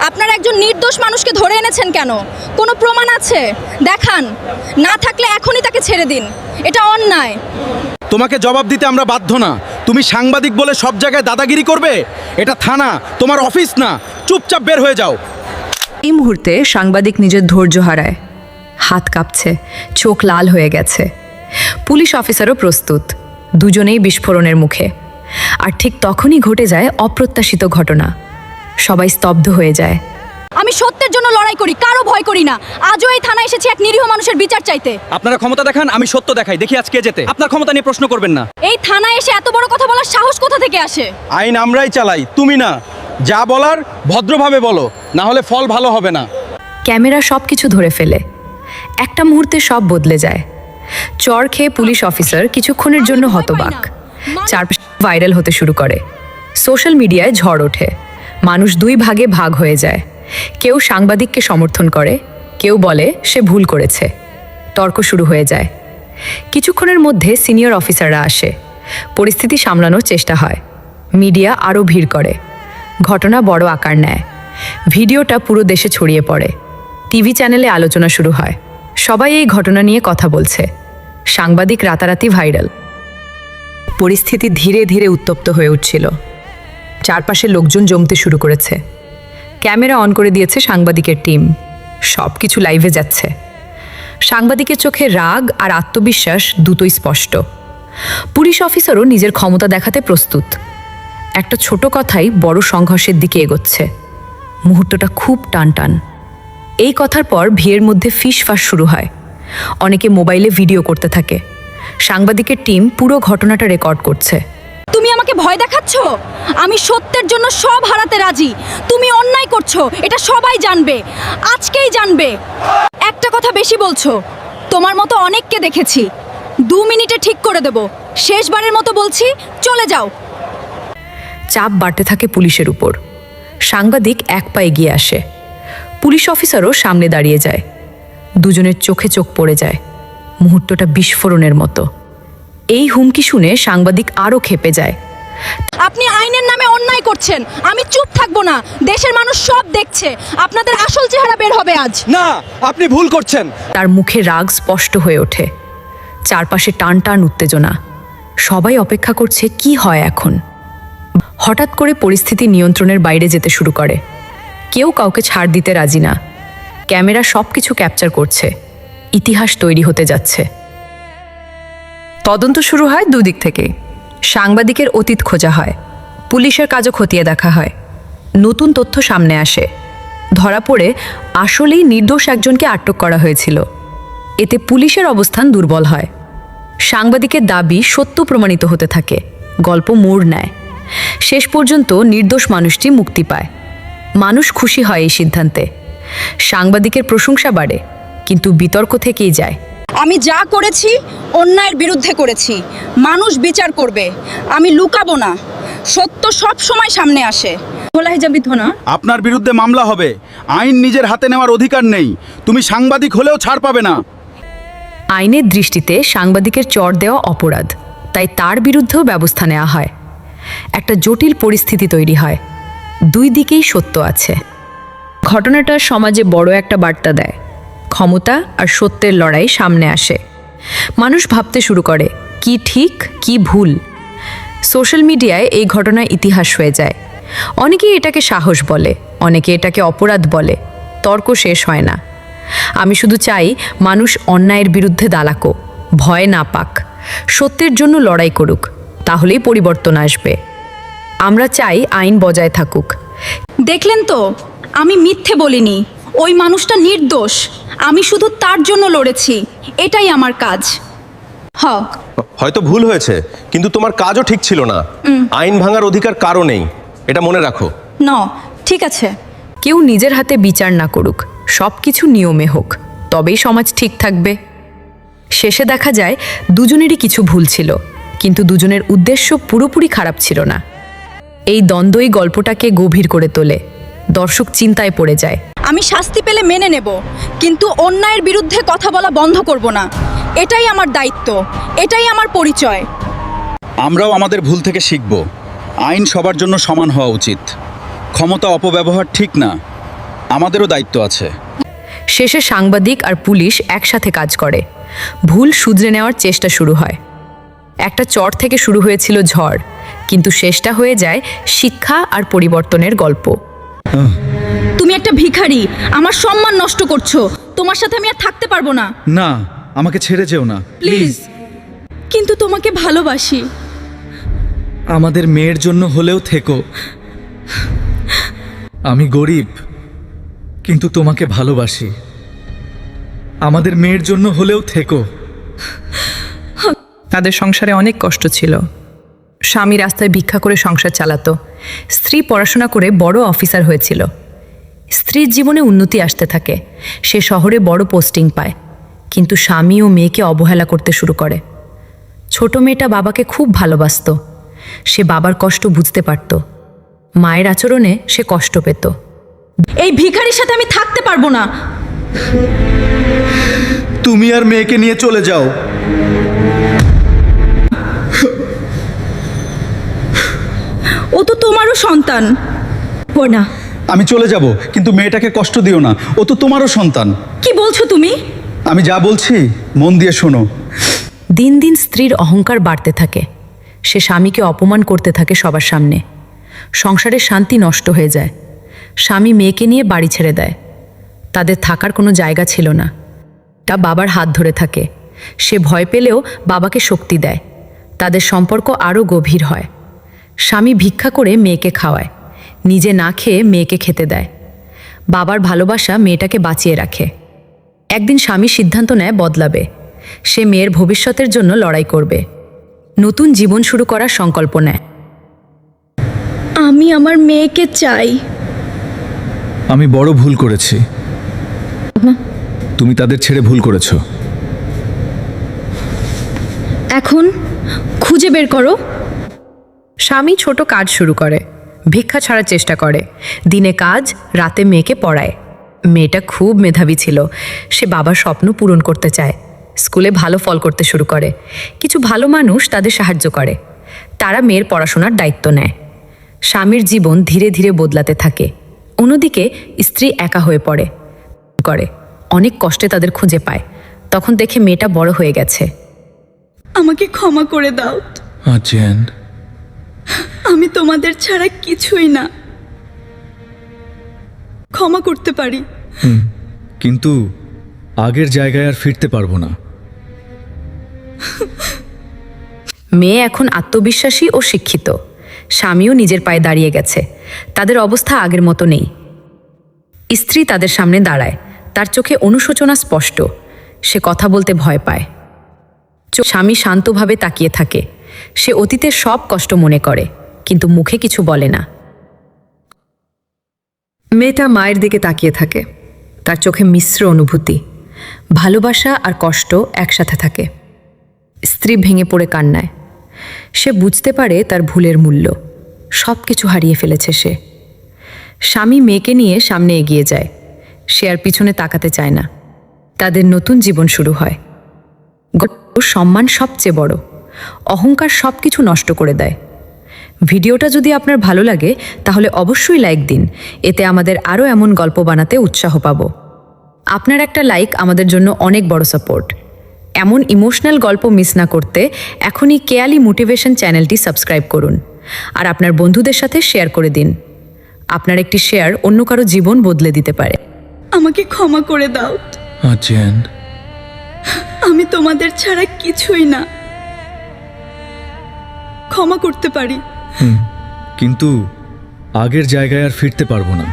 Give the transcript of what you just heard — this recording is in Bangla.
আপনারা একজন নির্দোষ মানুষকে ধরে এনেছেন কেন? কোনো প্রমাণ আছে? দেখান। না থাকলে এখনই তাকে ছেড়ে দিন। এটা অন্যায়। তোমাকে জবাব দিতে আমরা বাধ্য না। তুমি সাংবাদিক বলে সব জায়গায় দাদাগিরি করবে? এটা থানা, তোমার অফিস না। চুপচাপ বের হয়ে যাও। এই মুহূর্তে সাংবাদিক নিজের ধৈর্য হারায়। হাত কাঁপছে, চোখ লাল হয়ে গেছে। পুলিশ অফিসারও প্রস্তুত, দুজনেই বিস্ফোরণের মুখে। আর ঠিক তখনই ঘটে যায় অপ্রত্যাশিত ঘটনা। সবাই স্তব্ধ হয়ে যায়। আমি সত্যের জন্য লড়াই করি, কারো ভয় করি না। আজও এই থানায় এসেছি এক নিরীহ মানুষের বিচার চাইতে। আপনারা ক্ষমতা দেখান, আমি সত্য দেখাই। দেখি আজকে যেতে। আপনার ক্ষমতা নিয়ে প্রশ্ন করবেন না। এই থানায় এসে এত বড় কথা বলার সাহস কোথা থেকে আসে? আইন আমরাই চালাই, তুমি না। যা বলার ভদ্রভাবে বলো, না হলে ফল ভালো হবে না। ক্যামেরা সব কিছু ধরে ফেলে। একটা মুহূর্তে সব বদলে যায়। চর খেয়ে পুলিশ অফিসার কিছুক্ষণের জন্য হতবাক। চারপাশে ভাইরাল হতে শুরু করে। সোশ্যাল মিডিয়ায় ঝড় ওঠে। মানুষ দুই ভাগে ভাগ হয়ে যায়। কেউ সাংবাদিককে সমর্থন করে, কেউ বলে সে ভুল করেছে। তর্ক শুরু হয়ে যায়। কিছুক্ষণের মধ্যে সিনিয়র অফিসাররা আসে। পরিস্থিতি সামলানোর চেষ্টা হয়। মিডিয়া আরও ভিড় করে। ঘটনা বড় আকার নেয়। ভিডিওটা পুরো দেশে ছড়িয়ে পড়ে। টিভি চ্যানেলে আলোচনা শুরু হয়। সবাই এই ঘটনা নিয়ে কথা বলছে। সাংবাদিক রাতারাতি ভাইরাল। পরিস্থিতি ধীরে ধীরে উত্তপ্ত হয়ে উঠছিল। চারপাশে লোকজন জমতে শুরু করেছে। ক্যামেরা অন করে দিয়েছে সাংবাদিকের টিম। সব কিছু লাইভে যাচ্ছে। সাংবাদিকের চোখে রাগ আর আত্মবিশ্বাস দুটোই স্পষ্ট। পুলিশ অফিসারও নিজের ক্ষমতা দেখাতে প্রস্তুত। একটা ছোট কথাই বড় সংঘর্ষের দিকে এগোচ্ছে। মুহূর্তটা খুব টানটান। এই কথার পর ভিড়ের মধ্যে ফিসফাস শুরু হয়। অনেকে মোবাইলে ভিডিও করতে থাকে। সাংবাদিকের টিম পুরো ঘটনাটা রেকর্ড করছে। তুমি আমাকে ভয় দেখাচ্ছ? আমি সত্যের জন্য সব হারাতে রাজি। তুমি অন্যায় করছো, এটা সবাই জানবে। আজকেই জানবে। একটা কথা বেশি বলছো। তোমার মতো অনেককে দেখেছি। 2 মিনিটে ঠিক করে দেব। শেষবারের মতো বলছি, চলে যাও। চাপ বাড়তে থাকে পুলিশের উপর। সাংবাদিক এক পা এগিয়ে আসে। পুলিশ অফিসারও সামনে দাঁড়িয়ে যায়। দুজনের চোখে চোখ পড়ে যায়। মুহূর্তটা বিস্ফোরণের মতো। এই হুমকি শুনে সাংবাদিক আরও ক্ষেপে যায়। আপনি আইনের নামে অন্যায় করছেন। আমি চুপ থাকবো না। দেশের মানুষ সব দেখছে। আপনাদের আসল চেহারা বের হবে আজ। না, আপনি ভুল করছেন। তার মুখে রাগ স্পষ্ট হয়ে ওঠে। চারপাশে টান টান উত্তেজনা। সবাই অপেক্ষা করছে কি হয় এখন। হঠাৎ করে পরিস্থিতি নিয়ন্ত্রণের বাইরে যেতে শুরু করে। কেউ কাউকে ছাড় দিতে রাজি না। ক্যামেরা সব কিছু ক্যাপচার করছে। ইতিহাস তৈরি হতে যাচ্ছে। তদন্ত শুরু হয় দুদিক থেকে। সাংবাদিকের অতীত খোঁজা হয়। পুলিশের কাজও খতিয়ে দেখা হয়। নতুন তথ্য সামনে আসে। ধরা পড়ে আসলেই নির্দোষ একজনকে আটক করা হয়েছিল। এতে পুলিশের অবস্থান দুর্বল হয়। সাংবাদিকের দাবি সত্য প্রমাণিত হতে থাকে। গল্প মোড় নেয়। শেষ পর্যন্ত নির্দোষ মানুষটি মুক্তি পায়। মানুষ খুশি হয় এই সিদ্ধান্তে। সাংবাদিকের প্রশংসা বাড়ে, কিন্তু বিতর্ক থেকেই যায়। আমি যা করেছি অন্যায়ের বিরুদ্ধে করেছি। মানুষ বিচার করবে। আমি লুকাবো না। সত্য সব সময় সামনে আসে। ভোলা হিজাবিদ্ধ না। আপনার বিরুদ্ধে মামলা হবে। আইন নিজের হাতে নেওয়ার অধিকার নেই। তুমি সাংবাদিক হলেও ছাড় পাবে না। আইনের দৃষ্টিতে সাংবাদিকের চর দেওয়া অপরাধ, তাই তার বিরুদ্ধেও ব্যবস্থা নেওয়া হয়। একটা জটিল পরিস্থিতি তৈরি হয়। দুই দিকেই সত্য আছে। ঘটনাটা সমাজে বড় একটা বার্তা দেয়। ক্ষমতা আর সত্যের লড়াই সামনে আসে। মানুষ ভাবতে শুরু করে কি ঠিক কি ভুল। সোশ্যাল মিডিয়ায় এই ঘটনা ইতিহাস হয়ে যায়। অনেকেই এটাকে সাহস বলে, অনেকে এটাকে অপরাধ বলে। তর্ক শেষ হয় না। আমি শুধু চাই মানুষ অন্যায়ের বিরুদ্ধে দাঁড়াক, ভয় না পাক, সত্যের জন্য লড়াই করুক। তাহলেই পরিবর্তন আসবে। আমরা চাই আইন বজায় থাকুক। দেখলেন তো, আমি মিথ্যে বলিনি। ওই মানুষটা নির্দোষ। আমি শুধু তার জন্য লড়েছি। এটাই আমার কাজ। হয়তো ভুল হয়েছে, কিন্তু তোমার কাজও ঠিক ছিল না। আইন ভাঙার অধিকার কারও নেই, এটা মনে রাখো। ঠিক আছে। কেউ নিজের হাতে বিচার না করুক, সব কিছু নিয়মে হোক, তবেই সমাজ ঠিক থাকবে। শেষে দেখা যায় দুজনেরই কিছু ভুল ছিল, কিন্তু দুজনের উদ্দেশ্য পুরোপুরি খারাপ ছিল না। এই দ্বন্দ্বই গল্পটাকে গভীর করে তোলে। দর্শক চিন্তায় পড়ে যায়। আমি শাস্তি পেলে মেনে নেব, কিন্তু অন্যায়ের বিরুদ্ধে কথা বলা বন্ধ করব না। এটাই আমার দায়িত্ব, এটাই আমার পরিচয়। আমরাও আমাদের ভুল থেকে শিখব। আইন সবার জন্য সমান হওয়া উচিত। ক্ষমতা অপব্যবহার ঠিক না, আমাদেরও দায়িত্ব আছে। শেষে সাংবাদিক আর পুলিশ একসাথে কাজ করে। ভুল শুধরে নেওয়ার চেষ্টা শুরু হয়। একটা চর থেকে শুরু হয়েছিল ঝড়, কিন্তু শেষটা হয়ে যায় শিক্ষা আর পরিবর্তনের গল্প। তুমি একটা ভিখারি, আমার সম্মান নষ্ট করছো। তোমার সাথে আমি আর থাকতে পারবো না। না, আমাকে ছেড়ে যেও না প্লিজ। কিন্তু তোমাকে ভালোবাসি। আমাদের মেয়ের জন্য হলেও থেকো। আমি গরিব, কিন্তু তোমাকে ভালোবাসি। আমাদের মেয়ের জন্য হলেও থেকো। তাদের সংসারে অনেক কষ্ট ছিল। স্বামী রাস্তায় ভিক্ষা করে সংসার চালাতো, স্ত্রী পড়াশোনা করে বড় অফিসার হয়েছিল। স্ত্রীর জীবনে উন্নতি আসতে থাকে, সে শহরে বড় পোস্টিং পায়, কিন্তু স্বামী ও মেয়েকে অবহেলা করতে শুরু করে। ছোট মেয়েটা বাবাকে খুব ভালোবাসতো, সে বাবার কষ্ট বুঝতে পারত। মায়ের আচরণে সে কষ্ট পেত। এই ভিখারির সাথে আমি থাকতে পারবো না। তুমি আর মেয়েকে নিয়ে চলে যাও। ও তো তোমারও সন্তান। ও না। আমি চলে যাব, কিন্তু মেয়েটাকে কষ্ট দিও না। ও তো তোমারও সন্তান। কি বলছো তুমি? আমি যা বলছি মন দিয়ে শোনো। দিন দিন স্ত্রীর অহংকার বাড়তে থাকে। সে স্বামীকে অপমান করতে থাকে সবার সামনে। সংসারের শান্তি নষ্ট হয়ে যায়। স্বামী মেয়েকে নিয়ে বাড়ি ছেড়ে দেয়। তাদের থাকার কোনো জায়গা ছিল না। তা বাবার হাত ধরে থাকে। সে ভয় পেলেও বাবাকে শক্তি দেয়। তাদের সম্পর্ক আরও গভীর হয়। স্বামী ভিক্ষা করে মেয়েকে খাওয়ায়, নিজে না খেয়ে মেয়েকে খেতে দেয়। বাবার ভালোবাসা মেয়েটাকে বাঁচিয়ে রাখে। একদিন স্বামী সিদ্ধান্ত নেয় বদলাবে। সে মেয়ের ভবিষ্যতের জন্য লড়াই করবে, নতুন জীবন শুরু করার সংকল্প নেয়। আমি আমার মেয়েকে চাই। আমি বড় ভুল করেছি। তুমি তাদের ছেড়ে ভুল করেছো। এখন খুঁজে বের করো। স্বামী ছোট কাজ শুরু করে, ভিক্ষা ছাড়ার চেষ্টা করে। দিনে কাজ, রাতে মেয়েকে পড়ায়। মেয়েটা খুব মেধাবী ছিল। সে বাবার স্বপ্ন পূরণ করতে চায়। স্কুলে ভালো ফল করতে শুরু করে। কিছু ভালো মানুষ তাদের সাহায্য করে। তারা মেয়ের পড়াশোনার দায়িত্ব নেয়। স্বামীর জীবন ধীরে ধীরে বদলাতে থাকে। অন্যদিকে স্ত্রী একা হয়ে পড়ে। অনেক কষ্টে তাদের খুঁজে পায়। তখন দেখে মেয়েটা বড় হয়ে গেছে। আমাকে ক্ষমা করে দাও। আজেন, আমি তোমাদের ছাড়া কিছুই না। ক্ষমা করতে পারি, কিন্তু আগের জায়গায় আর ফিরতে পারবো না। মেয়ে এখন আত্মবিশ্বাসী ও শিক্ষিত। স্বামীও নিজের পায়ে দাঁড়িয়ে গেছে। তাদের অবস্থা আগের মতো নেই। স্ত্রী তাদের সামনে দাঁড়ায়। তার চোখে অনুশোচনা স্পষ্ট। সে কথা বলতে ভয় পায়। স্বামী শান্তভাবে তাকিয়ে থাকে। সে অতীতের সব কষ্ট মনে করে, কিন্তু মুখে কিছু বলে না। মেয়েটা মায়ের দিকে তাকিয়ে থাকে। তার চোখে মিশ্র অনুভূতি, ভালোবাসা আর কষ্ট একসাথে থাকে। স্ত্রী ভেঙে পড়ে কান্নায়। সে বুঝতে পারে তার ভুলের মূল্য। সব কিছু হারিয়ে ফেলেছে সে। স্বামী মেয়েকে নিয়ে সামনে এগিয়ে যায়। সে আর পিছনে তাকাতে চায় না। তাদের নতুন জীবন শুরু হয়। সম্মান সবচেয়ে বড়, অহংকার সব কিছু নষ্ট করে দেয়। ভিডিওটা যদি আপনার ভালো লাগে তাহলে অবশ্যই লাইক দিন। এতে আমাদের আরও এমন গল্প বানাতে উৎসাহ পাব। আপনার একটা লাইক আমাদের জন্য অনেক বড় সাপোর্ট। এমন ইমোশনাল গল্প মিস না করতে এখনই কেয়ালি মোটিভেশন চ্যানেলটি সাবস্ক্রাইব করুন আর আপনার বন্ধুদের সাথে শেয়ার করে দিন। আপনার একটি শেয়ার অন্য কারো জীবন বদলে দিতে পারে। আমাকে ক্ষমা করে দাও। আজেন, আমি তোমাদের ছাড়া কিছুই না। ক্ষমা করতে পারি, কিন্তু আগের জায়গায় আর ফিরতে পারবো না।